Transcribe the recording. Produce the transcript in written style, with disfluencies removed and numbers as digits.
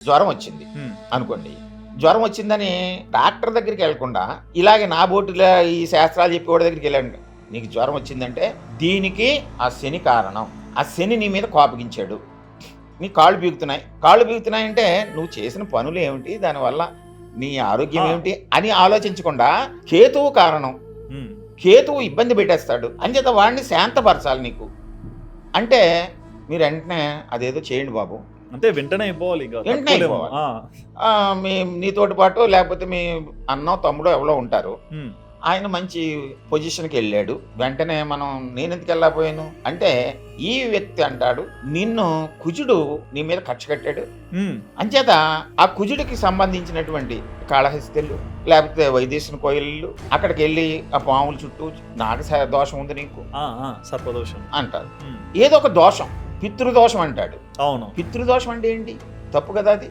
జ్వరం వచ్చింది అనుకోండి. జ్వరం వచ్చిందని డాక్టర్ దగ్గరికి వెళ్లకుండా ఇలాగే నా బోటిలో ఈ శాస్త్రాలు చెప్పేవాడి దగ్గరికి వెళ్ళాను. నీకు జ్వరం వచ్చిందంటే దీనికి ఆ శని కారణం. ఆ శని నీ మీద కోపగించాడు. నీ కాళ్ళు పీకుతున్నాయి. కాళ్ళు పీకుతున్నాయంటే నువ్వు చేసిన పనులు ఏమిటి? దానివల్ల నీ ఆరోగ్యం ఏమిటి అని ఆలోచించకుండా కేతువు కారణం. కేతువు ఇబ్బంది పెట్టేస్తాడు. అంచేత వాడిని శాంతపరచాలి నీకు. అంటే మీరు వెంటనే అదేదో చేయండి బాబు. అంటే వెంటనే అయిపోవాలి. వెంటనే అయిపోవాలి. మీ నీతోటి పాటు లేకపోతే మీ అన్నో తమ్ముడో ఎవరో ఉంటారు. ఆయన మంచి పొజిషన్కి వెళ్ళాడు. వెంటనే మనం నేనెందుకు వెళ్ళకపోయాను అంటే ఈ వ్యక్తి అంటాడు నిన్ను కుజుడు నీ మీద కక్ష కట్టాడు. అంచేత ఆ కుజుడికి సంబంధించినటువంటి కాళహస్తిలు లేకపోతే వైదేశిని కోయిలు అక్కడికి వెళ్ళి ఆ పాముల చుట్టూ నాగ దోషం ఉంది నీకు సర్పదోషం అంటారు. ఏదో ఒక దోషం పితృదోషం అంటాడు. అవును, పితృదోషం అంటే ఏంటి? తప్పు కదా అది.